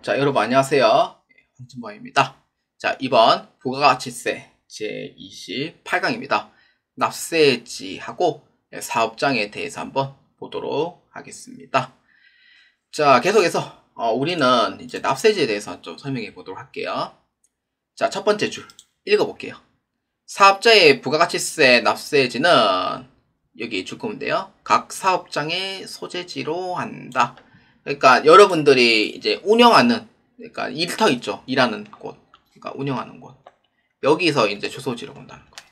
자, 여러분 안녕하세요. 황준범입니다. 자, 이번 부가가치세 제28강입니다. 납세지하고 사업장에 대해서 한번 보도록 하겠습니다. 자, 계속해서 우리는 이제 납세지에 대해서 좀 설명해 보도록 할게요. 자, 첫 번째 줄 읽어볼게요. 사업자의 부가가치세 납세지는 여기 줄 건데요. 각 사업장의 소재지로 한다. 그러니까 여러분들이 이제 운영하는, 그러니까 일터 있죠. 일하는 곳. 그러니까 운영하는 곳. 여기서 이제 주소지로 본다는 거예요.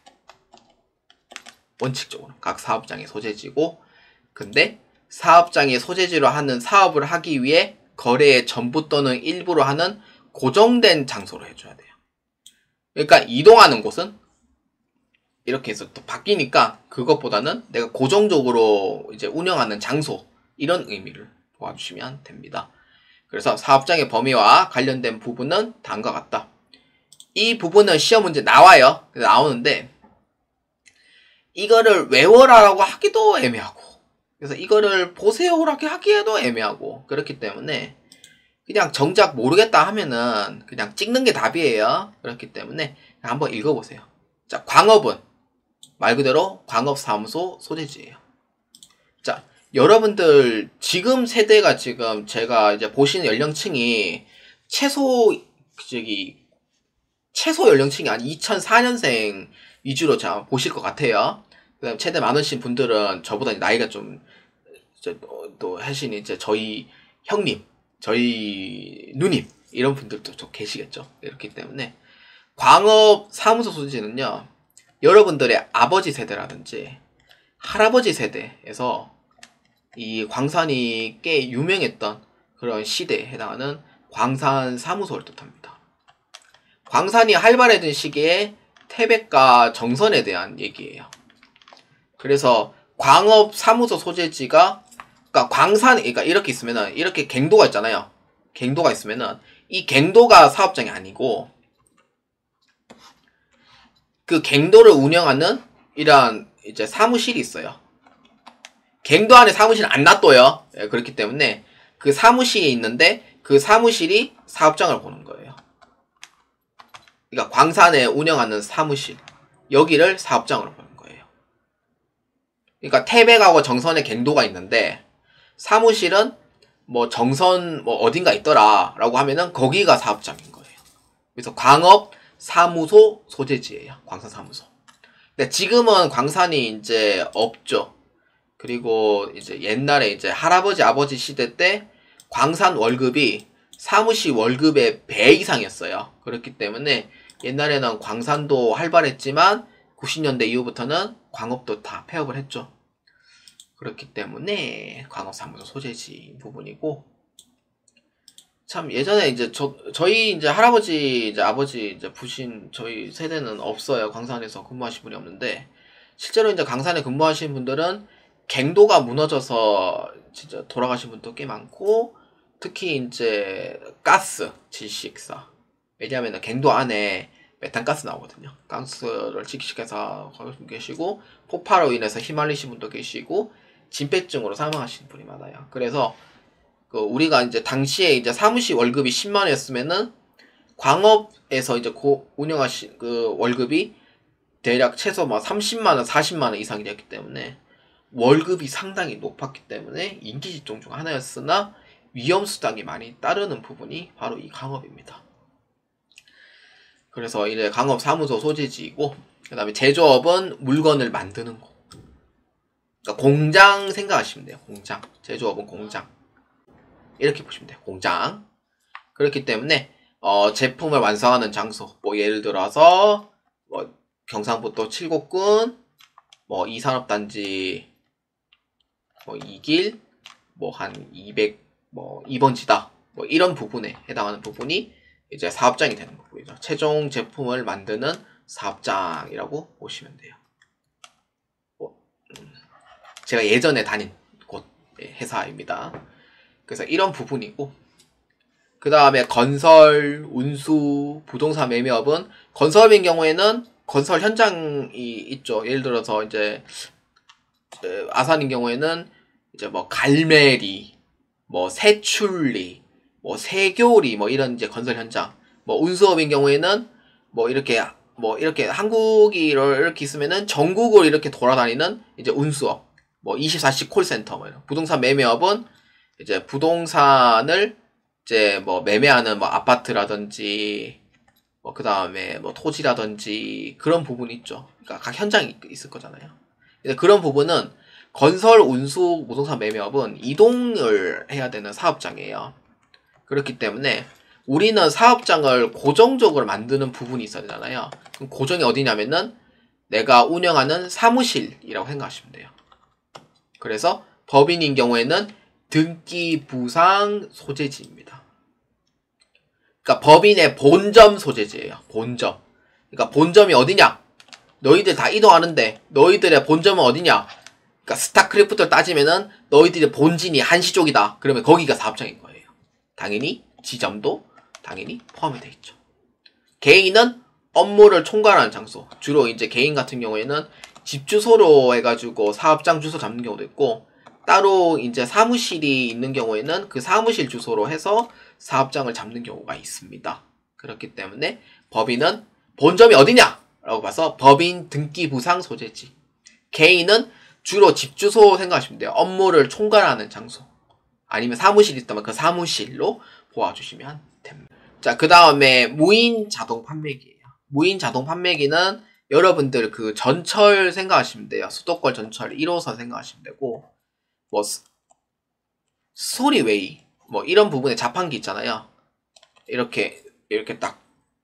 원칙적으로. 각 사업장의 소재지고, 근데 사업장의 소재지로 하는 사업을 하기 위해 거래의 전부 또는 일부로 하는 고정된 장소로 해줘야 돼요. 그러니까 이동하는 곳은 이렇게 해서 또 바뀌니까 그것보다는 내가 고정적으로 이제 운영하는 장소, 이런 의미를 도와주시면 됩니다. 그래서 사업장의 범위와 관련된 부분은 다음과 같다. 이 부분은 시험 문제 나와요. 나오는데 이거를 외워라라고 하기도 애매하고, 그래서 이거를 보세요라고 하기에도 애매하고, 그렇기 때문에 그냥 정작 모르겠다 하면은 그냥 찍는 게 답이에요. 그렇기 때문에 한번 읽어보세요. 자, 광업은 말 그대로 광업사무소 소재지예요. 자, 여러분들 지금 세대가 지금 제가 이제 보시는 연령층이 최소 연령층이 한 2004년생 위주로 자 보실 것 같아요. 그다음 최대 많으신 분들은 저보다 나이가 좀 또 하신 이제 저희 형님, 저희 누님 이런 분들도 좀 계시겠죠. 이렇기 때문에 광업 사무소 소재지는요, 여러분들의 아버지 세대라든지 할아버지 세대에서 이 광산이 꽤 유명했던 그런 시대에 해당하는 광산 사무소를 뜻합니다. 광산이 활발해진 시기에 태백과 정선에 대한 얘기예요. 그래서 광업 사무소 소재지가, 그러니까 광산, 그러니까 이렇게 있으면은, 이렇게 갱도가 있잖아요. 갱도가 있으면은 이 갱도가 사업장이 아니고 그 갱도를 운영하는 이러한 이제 사무실이 있어요. 갱도 안에 사무실 안 놔둬요. 예, 그렇기 때문에 그 사무실이 있는데 그 사무실이 사업장을 보는 거예요. 그러니까 광산에 운영하는 사무실, 여기를 사업장으로 보는 거예요. 그러니까 태백하고 정선에 갱도가 있는데 사무실은 뭐 정선 뭐 어딘가 있더라 라고 하면은 거기가 사업장인 거예요. 그래서 광업 사무소 소재지예요. 광산 사무소. 근데 지금은 광산이 이제 없죠. 그리고 이제 옛날에 이제 할아버지 아버지 시대 때 광산 월급이 사무실 월급의 배 이상이었어요. 그렇기 때문에 옛날에는 광산도 활발했지만 90년대 이후부터는 광업도 다 폐업을 했죠. 그렇기 때문에 광업사무소 소재지 부분이고, 참 예전에 이제 저희 이제 할아버지 이제 아버지 이제 부신 저희 세대는 없어요. 광산에서 근무하신 분이 없는데, 실제로 이제 광산에 근무하신 분들은 갱도가 무너져서 진짜 돌아가신 분도 꽤 많고, 특히 이제 가스 질식사, 왜냐하면 갱도 안에 메탄가스 나오거든요. 가스를 질식해서 계시고, 폭발로 인해서 휘말리신 분도 계시고, 진폐증으로 사망하신 분이 많아요. 그래서 우리가 이제 당시에 이제 사무실 월급이 10만 원이었으면은 광업에서 이제 운영하신 그 월급이 대략 최소 막 30만 원, 40만 원 이상이 됐기 때문에 월급이 상당히 높았기 때문에 인기 직종 중 하나였으나 위험 수당이 많이 따르는 부분이 바로 이 광업입니다. 그래서 이제 광업 사무소 소재지이고, 그 다음에 제조업은 물건을 만드는 거. 그러니까 공장 생각하시면 돼요. 공장. 제조업은 공장. 이렇게 보시면 돼요. 공장. 그렇기 때문에 제품을 완성하는 장소, 뭐 예를 들어서 뭐 경상북도 칠곡군, 뭐 이산업단지 뭐 2길, 뭐 한 200, 뭐 2번지다, 뭐 이런 부분에 해당하는 부분이 이제 사업장이 되는 부분이죠. 최종 제품을 만드는 사업장이라고 보시면 돼요. 제가 예전에 다닌 곳 회사입니다. 그래서 이런 부분이고, 그 다음에 건설, 운수, 부동산 매매업은, 건설업인 경우에는 건설 현장이 있죠. 예를 들어서 이제 아산인 경우에는 이제 뭐 갈매리, 뭐 새출리, 뭐 세교리 뭐 이런 이제 건설 현장, 뭐 운수업인 경우에는 뭐 이렇게 한국이 이렇게 있으면은 전국을 이렇게 돌아다니는 이제 운수업, 뭐 24시 콜센터, 뭐 이런. 부동산 매매업은 이제 부동산을 이제 뭐 매매하는 뭐 아파트라든지 뭐 그 다음에 뭐 토지라든지 그런 부분이 있죠. 그러니까 각 현장이 있을 거잖아요. 근데 그런 부분은 건설, 운수, 부동산 매매업은 이동을 해야 되는 사업장이에요. 그렇기 때문에 우리는 사업장을 고정적으로 만드는 부분이 있어야 되잖아요. 그럼 고정이 어디냐면은 내가 운영하는 사무실이라고 생각하시면 돼요. 그래서 법인인 경우에는 등기 부상 소재지입니다. 그러니까 법인의 본점 소재지예요. 본점. 그러니까 본점이 어디냐? 너희들 다 이동하는데 너희들의 본점은 어디냐? 그러니까 스타크래프트를 따지면은 너희들의 본진이 한시 쪽이다. 그러면 거기가 사업장인 거예요. 당연히 지점도 당연히 포함이 되어 있죠. 개인은 업무를 총괄하는 장소. 주로 이제 개인 같은 경우에는 집 주소로 해가지고 사업장 주소 잡는 경우도 있고, 따로 이제 사무실이 있는 경우에는 그 사무실 주소로 해서 사업장을 잡는 경우가 있습니다. 그렇기 때문에 법인은 본점이 어디냐? 라고 봐서 법인 등기 부상 소재지. 개인은 주로 집 주소 생각하시면 돼요. 업무를 총괄하는 장소. 아니면 사무실이 있다면 그 사무실로 보아주시면 됩니다. 자, 그 다음에 무인 자동 판매기예요. 무인 자동 판매기는 여러분들 그 전철 생각하시면 돼요. 수도권 전철 1호선 생각하시면 되고, 뭐 스토리웨이 뭐 이런 부분에 자판기 있잖아요. 이렇게 딱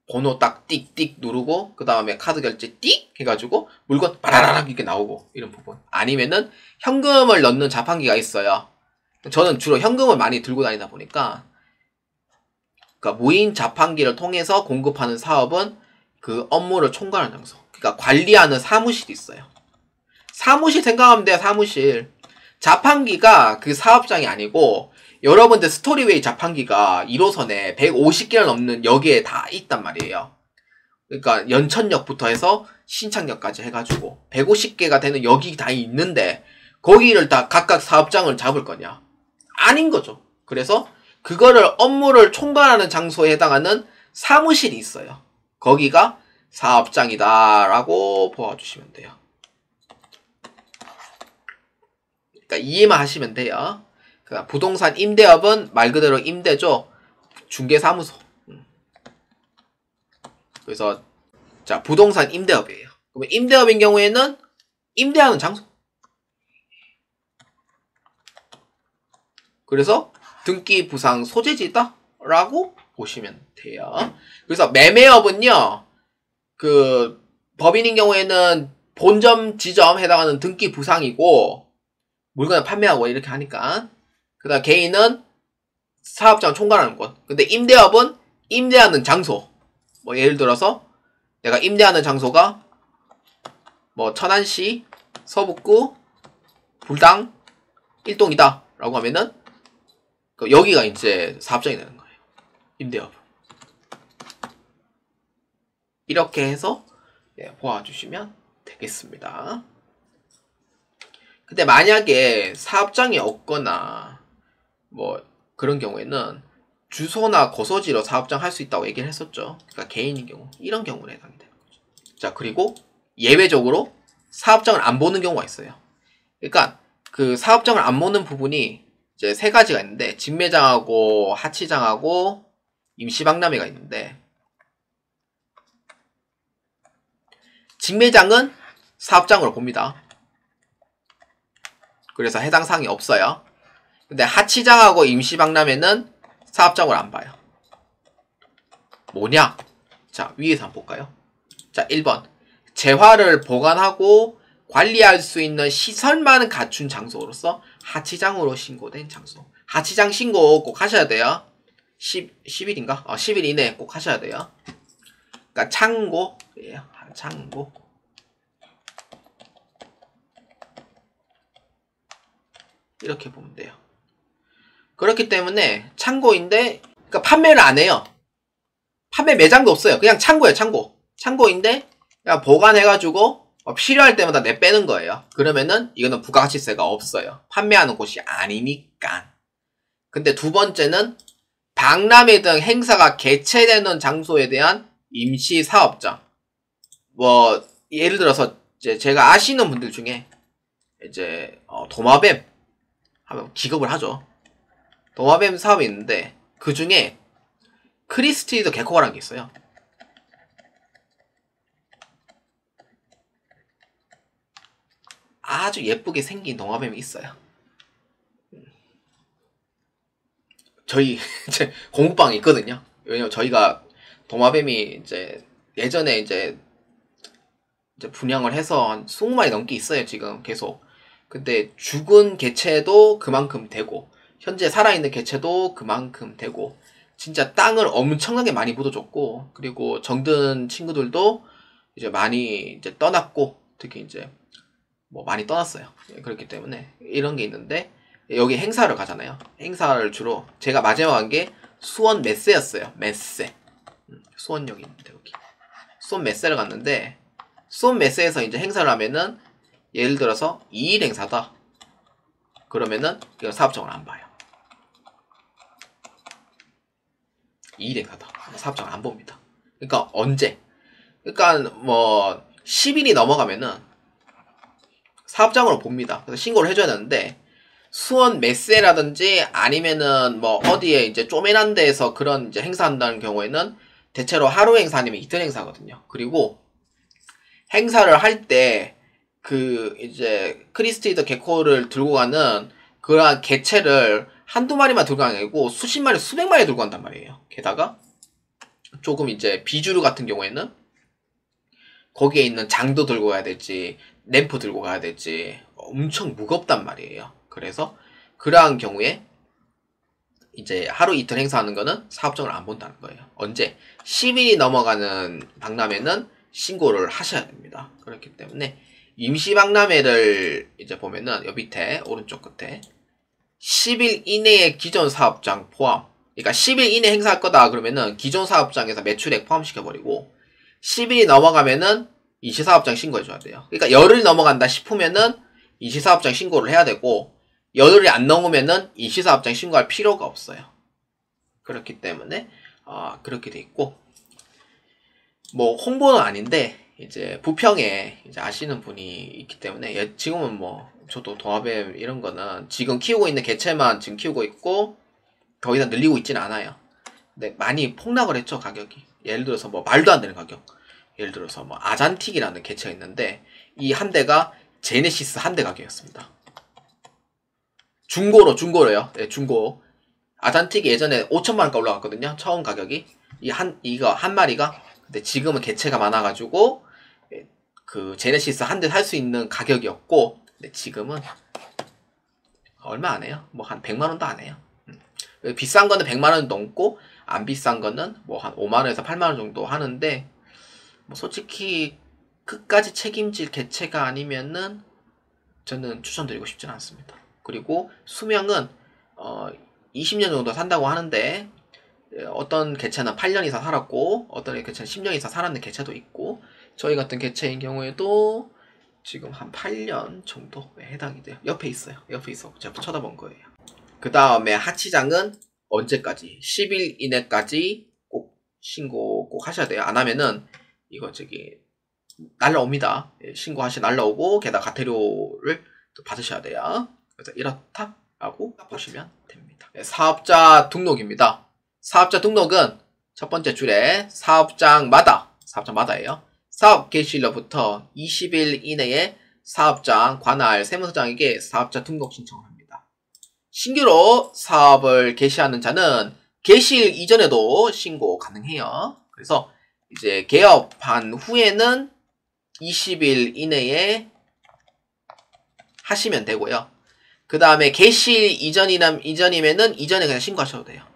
번호 딱 띡띡 누르고 그 다음에 카드 결제 띡 해가지고 물건 바라라락 이렇게 나오고, 이런 부분. 아니면은 현금을 넣는 자판기가 있어요. 저는 주로 현금을 많이 들고 다니다 보니까, 그러니까 무인 자판기를 통해서 공급하는 사업은 그 업무를 총괄하는 장소. 그러니까 관리하는 사무실이 있어요. 사무실 생각하면 돼요. 사무실. 자판기가 그 사업장이 아니고, 여러분들 스토리웨이 자판기가 1호선에 150개가 넘는 역에 다 있단 말이에요. 그러니까 연천역부터 해서 신창역까지 해가지고 150개가 되는 역이 다 있는데 거기를 다 각각 사업장을 잡을 거냐? 아닌 거죠. 그래서 그거를 업무를 총괄하는 장소에 해당하는 사무실이 있어요. 거기가 사업장이다 라고 보아주시면 돼요. 그러니까 이해만 하시면 돼요. 부동산 임대업은 말 그대로 임대죠. 중개사무소. 그래서 자, 부동산 임대업이에요. 그러면 임대업인 경우에는 임대하는 장소. 그래서 등기 부상 소재지다 라고 보시면 돼요. 그래서 매매업은요, 그 법인인 경우에는 본점 지점 해당하는 등기 부상이고, 물건을 판매하고 이렇게 하니까. 그 다음 개인은 사업장 총괄하는 곳. 근데 임대업은 임대하는 장소. 뭐 예를 들어서 내가 임대하는 장소가 뭐 천안시 서북구 불당 1동이다 라고 하면은 여기가 이제 사업장이 되는 거예요. 임대업. 이렇게 해서 보아주시면 되겠습니다. 근데 만약에 사업장이 없거나 뭐 그런 경우에는 주소나 거소지로 사업장 할 수 있다고 얘기를 했었죠. 그러니까 개인인 경우, 이런 경우는 해당이 되는 거죠. 자, 그리고 예외적으로 사업장을 안 보는 경우가 있어요. 그러니까 그 사업장을 안 보는 부분이 이제 세 가지가 있는데, 직매장하고 하치장하고 임시박람회가 있는데, 직매장은 사업장으로 봅니다. 그래서 해당 사항이 없어요. 근데 하치장하고 임시박람회는 사업장으로 안 봐요. 뭐냐? 자, 위에서 한번 볼까요? 자, 1번. 재화를 보관하고 관리할 수 있는 시설만 갖춘 장소로서 하치장으로 신고된 장소. 하치장 신고 꼭 하셔야 돼요. 10일인가? 10일 이내에 꼭 하셔야 돼요. 그러니까 창고예요. 창고. 이렇게 보면 돼요. 그렇기 때문에 창고인데, 그러니까 판매를 안 해요. 판매 매장도 없어요. 그냥 창고예요. 창고. 창고인데 그냥 보관해가지고 필요할 때마다 내빼는 거예요. 그러면은 이거는 부가가치세가 없어요. 판매하는 곳이 아니니까. 근데 두 번째는 박람회 등 행사가 개최되는 장소에 대한 임시 사업장. 뭐 예를 들어서 이제 제가 아시는 분들 중에 이제 도마뱀 하면 기겁을 하죠. 도마뱀 사업이 있는데 그 중에 크리스티드 개코가라는 게 있어요. 아주 예쁘게 생긴 도마뱀이 있어요. 저희 이제 공부방이 있거든요. 왜냐면 저희가 도마뱀이 이제 예전에 이제 분양을 해서 한 20마리 넘게 있어요, 지금 계속. 근데 죽은 개체도 그만큼 되고 현재 살아있는 개체도 그만큼 되고 진짜 땅을 엄청나게 많이 묻어줬고 그리고 정든 친구들도 이제 많이 이제 떠났고 특히 이제 뭐 많이 떠났어요. 그렇기 때문에 이런 게 있는데 여기 행사를 가잖아요. 행사를 주로 제가 마지막 한 게 수원 메세였어요. 메세. 수원역이 있는데 여기 수원 메세를 갔는데 수원 메세에서 이제 행사를 하면은 예를 들어서 2일 행사다. 그러면은 이건 사업장을 안 봐요. 2일 행사다. 사업장을 안 봅니다. 그러니까 언제? 그러니까 뭐 10일이 넘어가면은 사업장으로 봅니다. 그래서 신고를 해줘야 되는데 수원 메세라든지 아니면은 뭐 어디에 이제 쪼매난 데에서 그런 이제 행사한다는 경우에는 대체로 하루 행사 아니면 이틀 행사거든요. 그리고 행사를 할 때 그 이제 크리스티드 개코를 들고 가는 그러한 개체를 한두 마리만 들고 가는 게 아니고 수십 마리, 수백 마리 들고 간단 말이에요. 게다가 조금 이제 비주류 같은 경우에는 거기에 있는 장도 들고 가야 될지 램프 들고 가야 될지 엄청 무겁단 말이에요. 그래서 그러한 경우에 이제 하루 이틀 행사하는 거는 사업장을 안 본다는 거예요. 언제? 10일이 넘어가는 박람회는 신고를 하셔야 됩니다. 그렇기 때문에 임시 박람회를 이제 보면은 여기 밑에 오른쪽 끝에 10일 이내의 기존 사업장 포함, 그러니까 10일 이내 행사할 거다 그러면은 기존 사업장에서 매출액 포함시켜버리고 10일이 넘어가면은 임시사업장 신고해줘야 돼요. 그러니까 열흘 넘어간다 싶으면은 임시사업장 신고를 해야 되고 열흘이 안 넘으면은 임시사업장 신고할 필요가 없어요. 그렇기 때문에 그렇게 돼 있고 뭐 홍보는 아닌데 이제 부평에 이제 아시는 분이 있기 때문에 지금은 뭐 저도 도마뱀 이런 거는 지금 키우고 있는 개체만 지금 키우고 있고 더 이상 늘리고 있지는 않아요. 근데 많이 폭락을 했죠, 가격이. 예를 들어서 뭐 말도 안 되는 가격. 예를 들어서 뭐 아잔틱이라는 개체가 있는데 이 한 대가 제네시스 한 대 가격이었습니다. 중고로요. 네, 중고. 아잔틱이 예전에 5천만원까지 올라갔거든요. 처음 가격이. 이거 한 마리가. 근데 지금은 개체가 많아가지고 그 제네시스 한 대 살 수 있는 가격이었고 근데 지금은 얼마 안 해요. 뭐 한 100만원도 안 해요. 비싼 거는 100만원 넘고 안 비싼 거는 뭐 한 5만원에서 8만원 정도 하는데 뭐 솔직히 끝까지 책임질 개체가 아니면은 저는 추천드리고 싶지는 않습니다. 그리고 수명은 20년 정도 산다고 하는데 어떤 개체는 8년 이상 살았고 어떤 개체는 10년 이상 살았는 개체도 있고 저희 같은 개체인 경우에도 지금 한 8년 정도에 해당이 돼요. 옆에 있어요. 옆에 있어 제가 쳐다본 거예요. 그 다음에 하치장은 언제까지? 10일 이내까지 꼭 신고 꼭 하셔야 돼요. 안 하면은 이거 날라옵니다. 날라오고 게다가 가태료를 또 받으셔야 돼요. 그래서 이렇다라고 보시면 됩니다. 사업자 등록입니다. 사업자 등록은 첫 번째 줄에 사업장마다예요. 사업 개시일로부터 20일 이내에 사업장, 관할, 세무서장에게 사업자 등록 신청을 합니다. 신규로 사업을 개시하는 자는 개시일 이전에도 신고 가능해요. 그래서 이제 개업한 후에는 20일 이내에 하시면 되고요. 그 다음에 개시일 이전이면은 이전에 그냥 신고하셔도 돼요.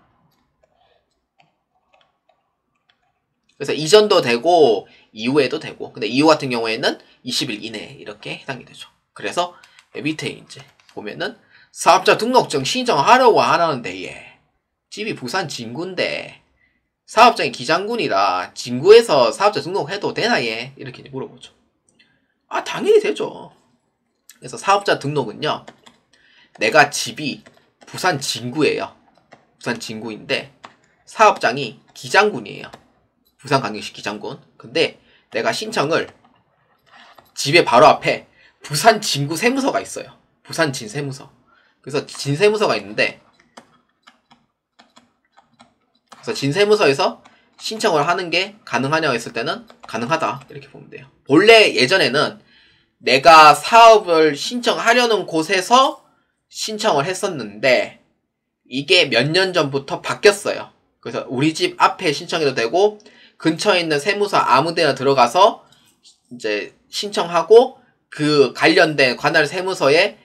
그래서 이전도 되고 이후에도 되고 근데 이후 같은 경우에는 20일 이내에 이렇게 해당이 되죠. 그래서 밑에 이제 보면은 사업자 등록증 신청하려고 하는데 집이 부산 진구인데 사업장이 기장군이라 진구에서 사업자 등록해도 되나 이렇게 물어보죠. 당연히 되죠. 그래서 사업자 등록은요 내가 집이 부산 진구예요. 부산 진구인데 사업장이 기장군이에요. 부산광역시 기장군. 근데 내가 신청을 집에 바로 앞에 부산 진구 세무서가 있어요. 부산 진세무서. 그래서 진세무서가 있는데, 그래서 진세무서에서 신청을 하는 게 가능하냐고 했을 때는 가능하다 이렇게 보면 돼요. 본래 예전에는 내가 사업을 신청하려는 곳에서 신청을 했었는데 이게 몇 년 전부터 바뀌었어요. 그래서 우리 집 앞에 신청해도 되고 근처에 있는 세무서 아무 데나 들어가서 이제 신청하고 그 관련된 관할 세무서에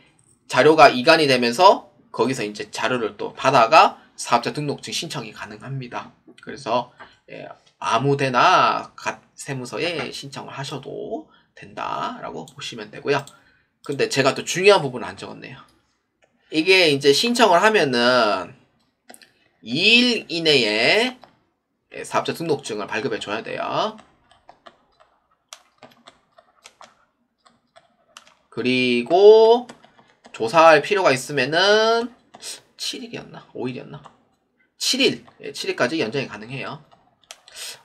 자료가 이관이 되면서 거기서 이제 자료를 또 받아가 사업자 등록증 신청이 가능합니다. 그래서 아무 데나 세무서에 신청을 하셔도 된다라고 보시면 되고요. 근데 제가 또 중요한 부분을 안 적었네요. 이게 이제 신청을 하면은 2일 이내에 사업자 등록증을 발급해 줘야 돼요. 그리고 조사할 필요가 있으면은 7일이었나? 5일이었나? 7일. 7일까지 연장이 가능해요.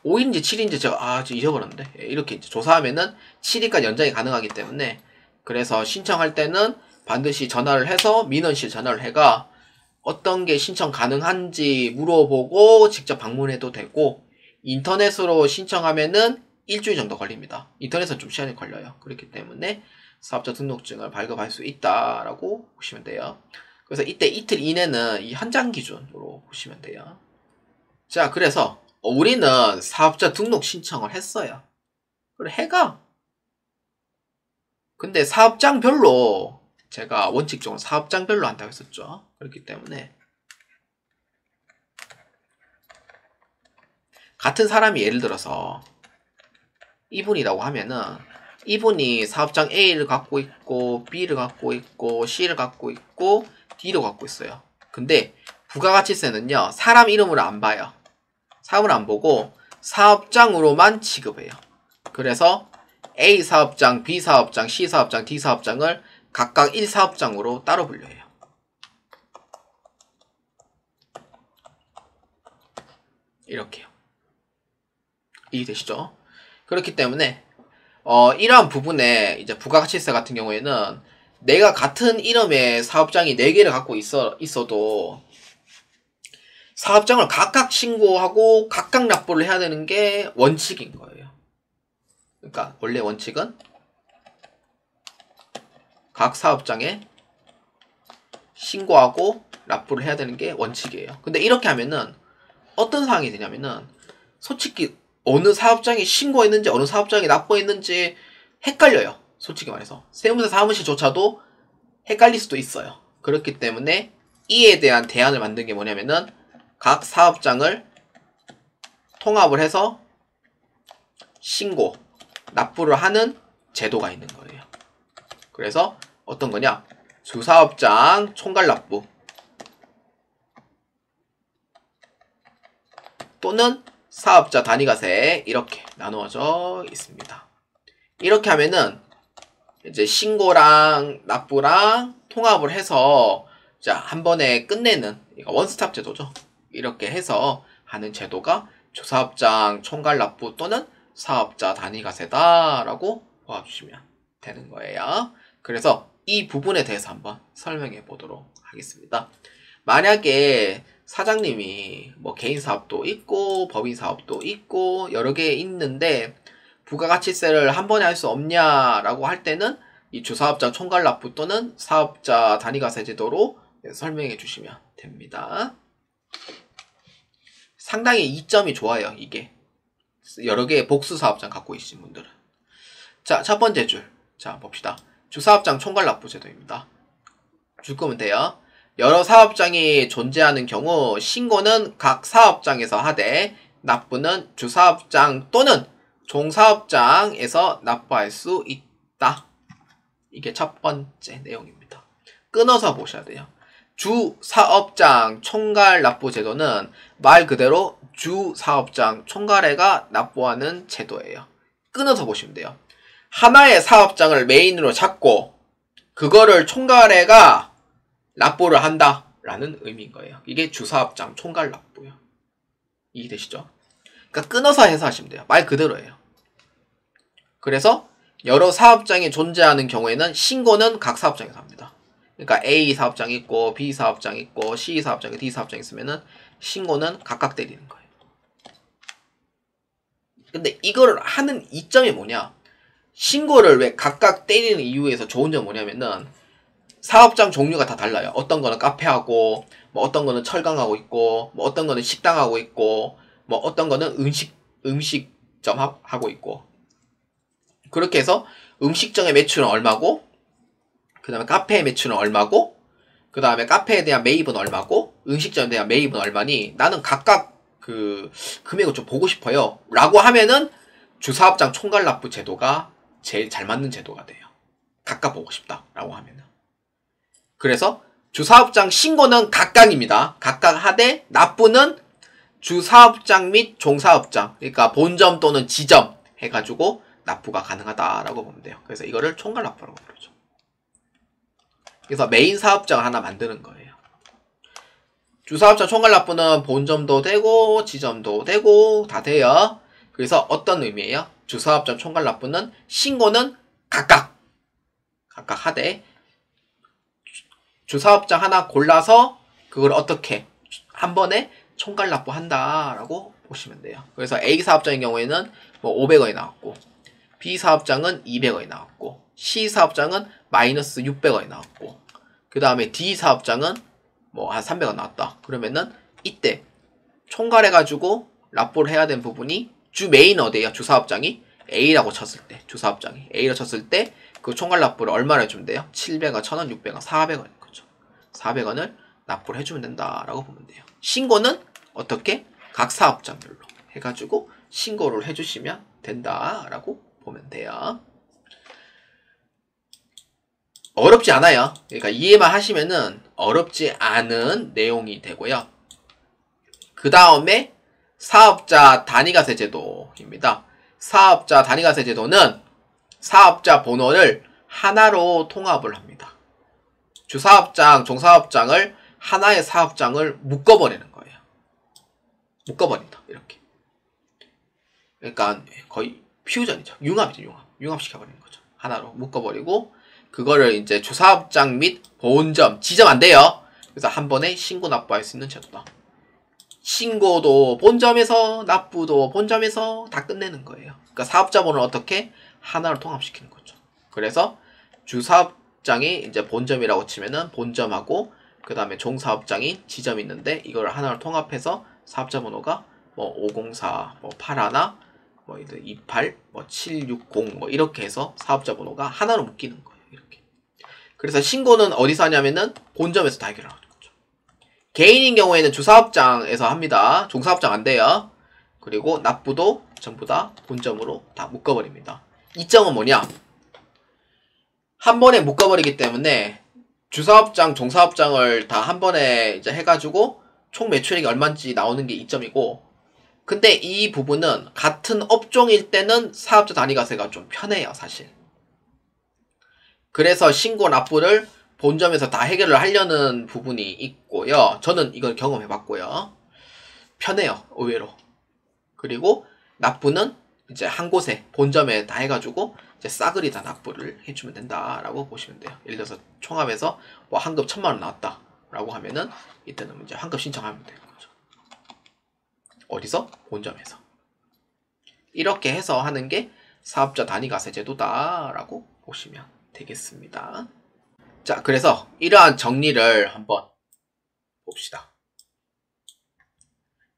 5일인지 7일인지 제가 잊어버렸는데 이렇게 이제 조사하면은 7일까지 연장이 가능하기 때문에 그래서 신청할 때는 반드시 전화를 해서 민원실 전화를 해가 어떤 게 신청 가능한지 물어보고 직접 방문해도 되고 인터넷으로 신청하면은 일주일 정도 걸립니다. 인터넷은 좀 시간이 걸려요. 그렇기 때문에 사업자 등록증을 발급할 수 있다라고 보시면 돼요. 그래서 이때 이틀 이내는 이 한 장 기준으로 보시면 돼요. 자, 그래서 우리는 사업자 등록 신청을 했어요. 그래 해가. 근데 사업장별로 제가 원칙적으로 사업장별로 한다고 했었죠. 그렇기 때문에 같은 사람이 예를 들어서 이분이라고 하면은 이분이 사업장 A를 갖고 있고 B를 갖고 있고 C를 갖고 있고 D를 갖고 있어요. 근데 부가가치세는요 사람 이름으로 안 봐요. 사람을 안 보고 사업장으로만 취급해요. 그래서 A 사업장, B 사업장, C 사업장, D 사업장을 각각 1사업장으로 따로 분류해요. 이렇게요. 이해되시죠? 그렇기 때문에 이러한 부분에 이제 부가가치세 같은 경우에는 내가 같은 이름의 사업장이 4개를 갖고 있어도 사업장을 각각 신고하고 각각 납부를 해야 되는 게 원칙인 거예요. 그러니까 원래 원칙은 각 사업장에 신고하고 납부를 해야 되는 게 원칙이에요. 근데 이렇게 하면은 어떤 상황이 되냐면은 솔직히 어느 사업장이 신고했는지 어느 사업장이 납부했는지 헷갈려요. 솔직히 말해서 세무사 사무실조차도 헷갈릴 수도 있어요. 그렇기 때문에 이에 대한 대안을 만든 게 뭐냐면은 각 사업장을 통합을 해서 신고, 납부를 하는 제도가 있는 거예요. 그래서 어떤 거냐? 주사업장 총괄납부 또는 사업자 단위과세 이렇게 나누어져 있습니다. 이렇게 하면은 이제 신고랑 납부랑 통합을 해서 자, 한 번에 끝내는 원스톱 제도죠. 이렇게 해서 하는 제도가 주사업장 총괄납부 또는 사업자 단위과세다라고 보아주시면 되는 거예요. 그래서 이 부분에 대해서 한번 설명해 보도록 하겠습니다. 만약에 사장님이 뭐 개인 사업도 있고 법인 사업도 있고 여러 개 있는데 부가가치세를 한 번에 할 수 없냐라고 할 때는 이 주사업장 총괄납부 또는 사업자 단위과세 제도로 설명해 주시면 됩니다. 상당히 이점이 좋아요. 이게 여러 개의 복수 사업장 갖고 계신 분들은. 자, 첫 번째 줄. 자, 봅시다. 주사업장 총괄납부 제도입니다. 줄 거면 돼요. 여러 사업장이 존재하는 경우 신고는 각 사업장에서 하되 납부는 주사업장 또는 종사업장에서 납부할 수 있다. 이게 첫 번째 내용입니다. 끊어서 보셔야 돼요. 주사업장 총괄납부 제도는 말 그대로 주사업장 총괄회가 납부하는 제도예요. 끊어서 보시면 돼요. 하나의 사업장을 메인으로 잡고 그거를 총괄회가 납부를 한다 라는 의미인 거예요. 이게 주사업장 총괄납부요. 이해되시죠? 그러니까 끊어서 해서 하시면 돼요. 말 그대로예요. 그래서 여러 사업장이 존재하는 경우에는 신고는 각 사업장에서 합니다. 그러니까 A 사업장이 있고 B 사업장이 있고 C 사업장이 D 사업장이 있으면은 신고는 각각 때리는 거예요. 근데 이걸 하는 이점이 뭐냐? 신고를 왜 각각 때리는 이유에서 좋은 점은 뭐냐면은 사업장 종류가 다 달라요. 어떤 거는 카페하고 뭐 어떤 거는 철강하고 있고 뭐 어떤 거는 식당하고 있고 뭐 어떤 거는 음식점 하고 있고 그렇게 해서 음식점의 매출은 얼마고 그 다음에 카페의 매출은 얼마고 그 다음에 카페에 대한 매입은 얼마고 음식점에 대한 매입은 얼마니 나는 각각 그 금액을 좀 보고 싶어요 라고 하면은 주사업장 총괄납부 제도가 제일 잘 맞는 제도가 돼요. 각각 보고 싶다 라고 하면은. 그래서 주사업장 신고는 각각입니다. 각각 하되 납부는 주사업장 및 종사업장 그러니까 본점 또는 지점 해가지고 납부가 가능하다라고 보면 돼요. 그래서 이거를 총괄납부라고 부르죠. 그래서 메인 사업장을 하나 만드는 거예요. 주사업장 총괄납부는 본점도 되고 지점도 되고 다 돼요. 그래서 어떤 의미예요? 주사업장 총괄납부는 신고는 각각 하되 주사업장 하나 골라서 그걸 어떻게 한 번에 총괄납부 한다라고 보시면 돼요. 그래서 A 사업장의 경우에는 뭐 500원이 나왔고 B 사업장은 200원이 나왔고 C 사업장은 마이너스 600원이 나왔고 그 다음에 D 사업장은 뭐 한 300원 나왔다. 그러면은 이때 총괄해가지고 납부를 해야 되는 부분이 주 메인 어디에요? 주사업장이 A라고 쳤을 때 주사업장이 A라고 쳤을 때 그 총괄 납부를 얼마나 해주면 돼요? 700원, 1000원, 600원, 400원인 거죠. 400원을 납부를 해주면 된다라고 보면 돼요. 신고는 어떻게? 각 사업장별로 해가지고 신고를 해주시면 된다라고 보면 돼요. 어렵지 않아요. 그러니까 이해만 하시면은 어렵지 않은 내용이 되고요. 그 다음에 사업자 단위과세 제도입니다. 사업자 단위과세 제도는 사업자 번호를 하나로 통합을 합니다. 주사업장, 종사업장을 하나의 사업장을 묶어버리는 거예요. 묶어버린다. 이렇게. 그러니까 거의 퓨전이죠. 융합이죠. 융합시켜버리는 거죠. 하나로 묶어버리고 그거를 이제 주사업장 및 본점, 지점 안 돼요. 그래서 한 번에 신고 납부할 수 있는 제도다. 신고도 본점에서 납부도 본점에서 다 끝내는 거예요. 그러니까 사업자 번호를 어떻게 하나로 통합시키는 거죠. 그래서 주사업장이 이제 본점이라고 치면은 본점하고 그 다음에 종사업장이 지점이 있는데 이걸 하나로 통합해서 사업자 번호가 뭐 504, 뭐 81, 뭐 28, 뭐 760, 뭐 이렇게 해서 사업자 번호가 하나로 묶이는 거예요. 이렇게. 그래서 신고는 어디서 하냐면은 본점에서 다 해결하는 거죠. 개인인 경우에는 주사업장에서 합니다. 종사업장 안 돼요. 그리고 납부도 전부 다 본점으로 다 묶어버립니다. 이점은 뭐냐? 한 번에 묶어버리기 때문에 주사업장, 종사업장을 다 한 번에 이제 해가지고 총 매출액이 얼마인지 나오는 게 이점이고 근데 이 부분은 같은 업종일 때는 사업자 단위과세가 좀 편해요, 사실. 그래서 신고 납부를 본점에서 다 해결을 하려는 부분이 있고요. 저는 이걸 경험해봤고요. 편해요, 의외로. 그리고 납부는 이제 한 곳에 본점에 다 해가지고 이제 싸그리 다 납부를 해주면 된다라고 보시면 돼요. 예를 들어서 총합해서 뭐 환급 1000만원 나왔다라고 하면은 이때는 이제 환급 신청하면 되는 거죠. 어디서? 본점에서. 이렇게 해서 하는 게 사업자 단위과세 제도다라고 보시면 되겠습니다. 자, 그래서 이러한 정리를 한번 봅시다.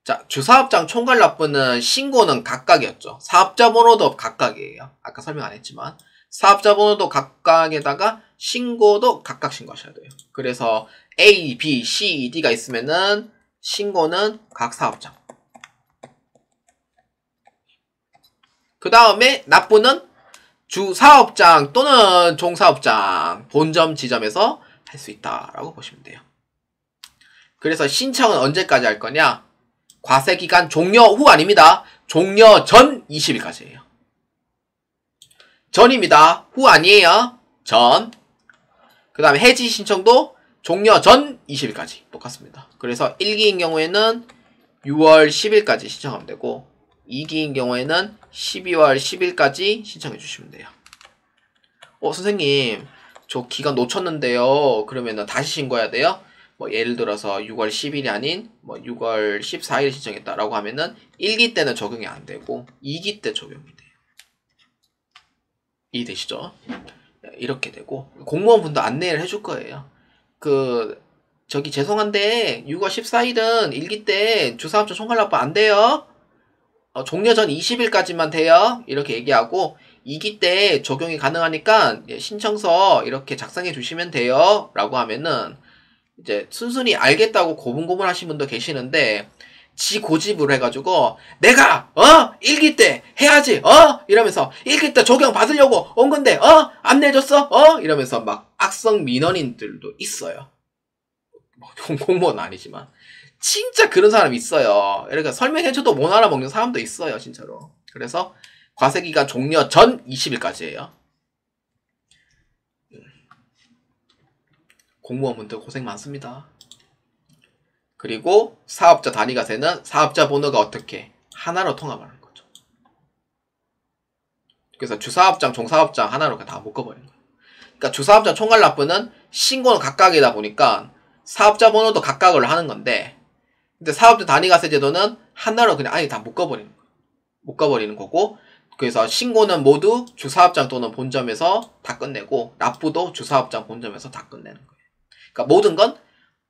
자, 주사업장 총괄 납부는 신고는 각각이었죠. 사업자 번호도 각각이에요. 아까 설명 안 했지만 사업자 번호도 각각에다가 신고도 각각 신고하셔야 돼요. 그래서 A, B, C, D가 있으면은 신고는 각 사업장. 그 다음에 납부는 주사업장 또는 종사업장, 본점, 지점에서 할 수 있다라고 보시면 돼요. 그래서 신청은 언제까지 할 거냐? 과세기간 종료 후 아닙니다. 종료 전 20일까지예요. 전입니다. 후 아니에요. 전. 그 다음에 해지 신청도 종료 전 20일까지 똑같습니다. 그래서 1기인 경우에는 6월 10일까지 신청하면 되고 2기인 경우에는 12월 10일까지 신청해 주시면 돼요. 선생님 저 기간 놓쳤는데요. 그러면은 다시 신고해야 돼요? 뭐 예를 들어서 6월 10일이 아닌 뭐 6월 14일 신청했다라고 하면은 1기 때는 적용이 안 되고 2기 때 적용이 돼요. 이해되시죠? 이렇게 되고 공무원분도 안내를 해줄 거예요. 저기 죄송한데 6월 14일은 1기 때 주사업자 총괄납부 안 돼요. 종료 전 20일까지만 돼요. 이렇게 얘기하고 2기 때 적용이 가능하니까 신청서 이렇게 작성해 주시면 돼요. 라고 하면은 이제 순순히 알겠다고 고분고분 하신 분도 계시는데 지 고집을 해가지고 내가 1기 때 해야지 이러면서 1기 때 적용 받으려고 온 건데 안 내줬어 이러면서 막 악성 민원인들도 있어요. 공무원 아니지만 진짜 그런 사람 있어요. 그러니까 설명해줘도 못 알아먹는 사람도 있어요, 진짜로. 그래서 과세기간 종료 전 20일까지예요. 공무원분들 고생 많습니다. 그리고 사업자 단위과세는 사업자 번호가 어떻게 하나로 통합하는 거죠. 그래서 주사업장, 종사업장 하나로 다 묶어버리는 거예요. 그러니까 주사업장 총괄납부는 신고는 각각이다 보니까 사업자 번호도 각각을 하는 건데, 근데 사업자 단위과세 제도는 하나로 그냥 아예 다 묶어버리는 거예요. 묶어버리는 거고, 그래서 신고는 모두 주사업장 또는 본점에서 다 끝내고, 납부도 주사업장 본점에서 다 끝내는 거예요. 그러니까 모든 건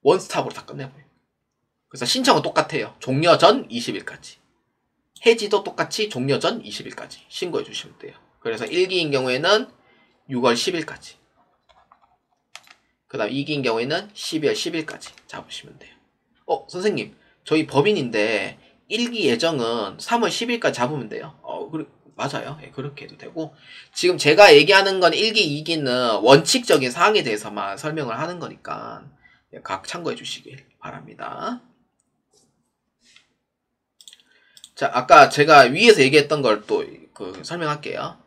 원스톱으로 다 끝내버려요. 그래서 신청은 똑같아요. 종료 전 20일까지. 해지도 똑같이 종료 전 20일까지 신고해 주시면 돼요. 그래서 1기인 경우에는 6월 10일까지. 그 다음 2기인 경우에는 12월 10일까지 잡으시면 돼요. 선생님, 저희 법인인데 1기 예정은 3월 10일까지 잡으면 돼요. 맞아요. 예, 그렇게 해도 되고. 지금 제가 얘기하는 건 1기, 2기는 원칙적인 사항에 대해서만 설명을 하는 거니까 각 참고해 주시길 바랍니다. 자, 아까 제가 위에서 얘기했던 걸 또 설명할게요.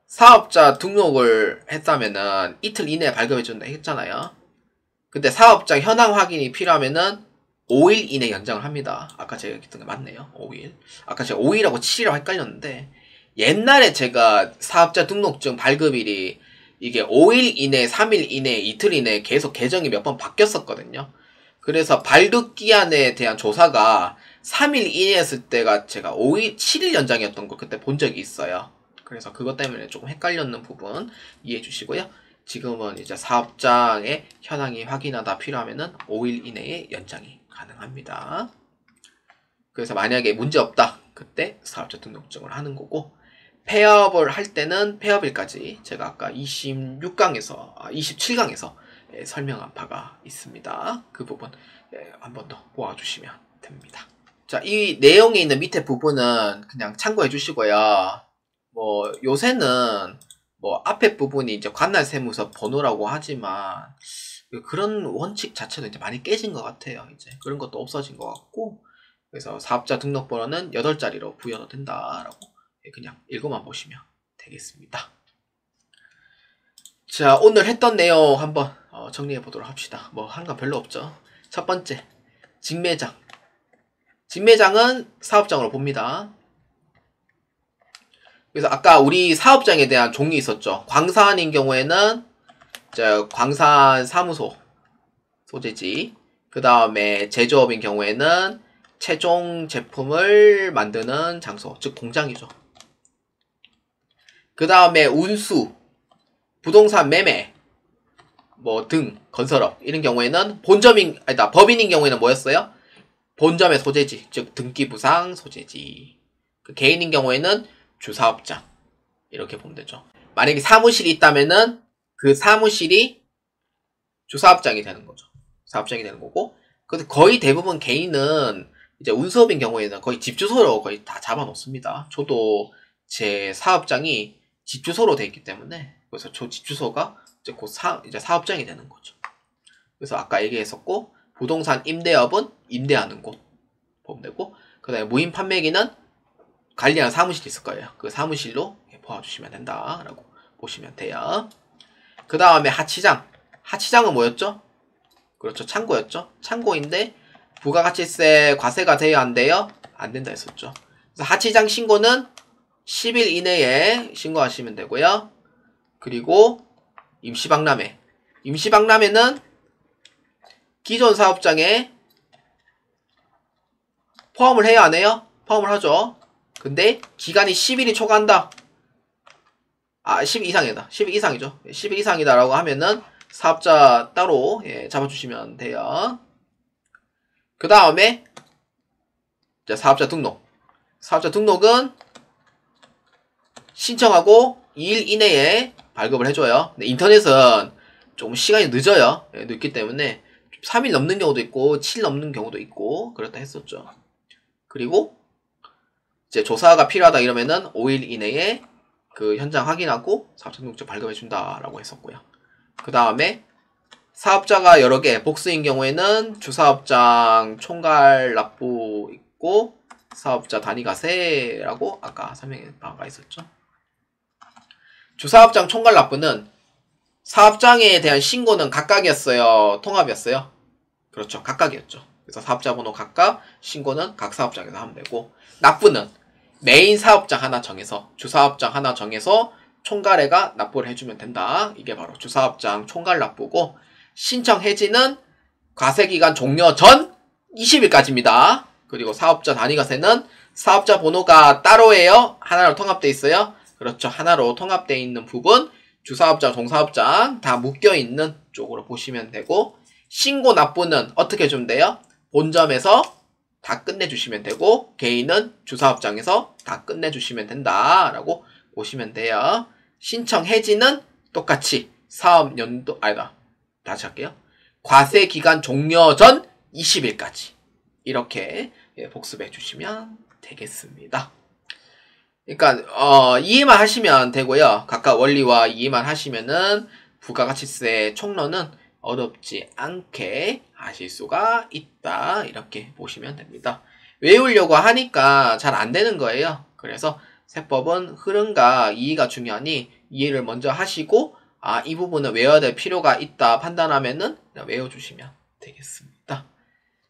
사업자 등록을 했다면은 이틀 이내에 발급해준다 했잖아요. 근데 사업장 현황 확인이 필요하면은 5일 이내 연장을 합니다. 아까 제가 얘기했던 게 맞네요. 5일. 아까 제가 5일하고 7일하고 헷갈렸는데, 옛날에 제가 사업자 등록증 발급일이 이게 5일 이내, 3일 이내, 이틀 이내 계속 계정이 몇 번 바뀌었었거든요. 그래서 발급 기한에 대한 조사가 3일 이내였을 때가 제가 5일, 7일 연장이었던 걸 그때 본 적이 있어요. 그래서 그것 때문에 조금 헷갈렸는 부분 이해해 주시고요. 지금은 이제 사업장의 현황이 확인하다 필요하면은 5일 이내에 연장이 가능합니다. 그래서 만약에 문제 없다. 그때 사업자 등록증을 하는 거고, 폐업을 할 때는 폐업일까지 제가 아까 27강에서 설명한 바가 있습니다. 그 부분 한 번 더 보아주시면 됩니다. 자, 이 내용에 있는 밑에 부분은 그냥 참고해 주시고요. 뭐 요새는 뭐 앞에 부분이 이제 관할세무서 번호라고 하지만 그런 원칙 자체도 이제 많이 깨진 것 같아요. 이제 그런 것도 없어진 것 같고, 그래서 사업자 등록번호는 8자리로 부여가 된다라고 그냥 읽어만 보시면 되겠습니다. 자, 오늘 했던 내용 한번 정리해 보도록 합시다. 뭐 한 건 별로 없죠. 첫 번째, 직매장. 직매장은 사업장으로 봅니다. 그래서 아까 우리 사업장에 대한 종이 있었죠. 광산인 경우에는 광산 사무소 소재지. 그 다음에 제조업인 경우에는 최종 제품을 만드는 장소, 즉 공장이죠. 그 다음에 운수, 부동산 매매, 뭐 등 건설업 이런 경우에는 법인인 경우에는 뭐였어요? 본점의 소재지, 즉 등기부상 소재지. 개인인 경우에는 주사업장 이렇게 보면 되죠. 만약에 사무실이 있다면은 그 사무실이 주사업장이 되는 거죠. 사업장이 되는 거고, 거의 대부분 개인은 이제 운수업인 경우에는 거의 집 주소로 거의 다 잡아놓습니다. 저도 제 사업장이 집 주소로 되어 있기 때문에, 그래서 저 집 주소가 이제 곧 이제 사업장이 되는 거죠. 그래서 아까 얘기했었고, 부동산 임대업은 임대하는 곳 보면 되고, 그 다음에 무인 판매기는 관리하는 사무실이 있을 거예요. 그 사무실로 보아주시면 된다라고 보시면 돼요. 그 다음에 하치장. 하치장은 뭐였죠? 그렇죠. 창고였죠. 창고인데 부가가치세 과세가 돼야 한대요? 안 된다 했었죠. 그래서 하치장 신고는 10일 이내에 신고하시면 되고요. 그리고 임시박람회. 임시박람회는 기존 사업장에 포함을 해야 안 해요? 포함을 하죠. 근데 기간이 10일이 초과한다. 10일 이상이다. 10일 이상이죠. 10일 이상이다라고 하면은 사업자 따로 잡아주시면 돼요. 그 다음에 사업자 등록. 사업자 등록은 신청하고 2일 이내에 발급을 해줘요. 근데 인터넷은 조금 시간이 늦어요. 늦기 때문에 3일 넘는 경우도 있고 7일 넘는 경우도 있고 그렇다 했었죠. 그리고 이제 조사가 필요하다 이러면은 5일 이내에 그 현장 확인하고 사업자 등록증 발급해준다라고 했었고요. 그 다음에 사업자가 여러 개, 복수인 경우에는 주사업장 총괄 납부 있고 사업자 단위과세라고 아까 설명해 바가 있었죠. 주사업장 총괄 납부는 사업장에 대한 신고는 각각이었어요? 통합이었어요? 그렇죠. 각각이었죠. 그래서 사업자 번호 각각, 신고는 각 사업장에서 하면 되고 납부는 메인 사업장 하나 정해서 주사업장 하나 정해서 총괄회가 납부를 해주면 된다. 이게 바로 주사업장 총괄 납부고 신청 해지는 과세기간 종료 전 20일까지입니다. 그리고 사업자 단위과세는 사업자 번호가 따로예요? 하나로 통합되어 있어요? 그렇죠. 하나로 통합되어 있는 부분 주사업장, 종사업장 다 묶여있는 쪽으로 보시면 되고 신고 납부는 어떻게 해주면 돼요? 본점에서 다 끝내주시면 되고 개인은 주사업장에서 다 끝내주시면 된다라고 보시면 돼요. 신청 해지는 똑같이 사업연도 아니다. 다시 할게요. 과세기간 종료 전 20일까지 이렇게 복습해 주시면 되겠습니다. 그러니까 이해만 하시면 되고요. 각각 원리와 이해만 하시면은 부가가치세 총론은 어렵지 않게 하실 수가 있다. 이렇게 보시면 됩니다. 외우려고 하니까 잘 안 되는 거예요. 그래서 세법은 흐름과 이해가 중요하니 이해를 먼저 하시고 이 부분은 외워야 될 필요가 있다 판단하면은 외워주시면 되겠습니다.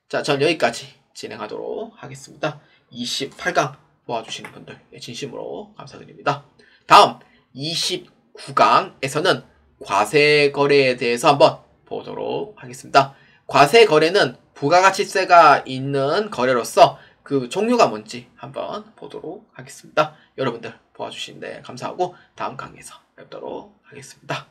자, 전 여기까지 진행하도록 하겠습니다. 28강 도와주시는 분들 진심으로 감사드립니다. 다음 29강에서는 과세거래에 대해서 한번 보도록 하겠습니다. 과세거래는 부가가치세가 있는 거래로서 그 종류가 뭔지 한번 보도록 하겠습니다. 여러분들 도와주시는데 감사하고 다음 강의에서 뵙도록 하겠습니다.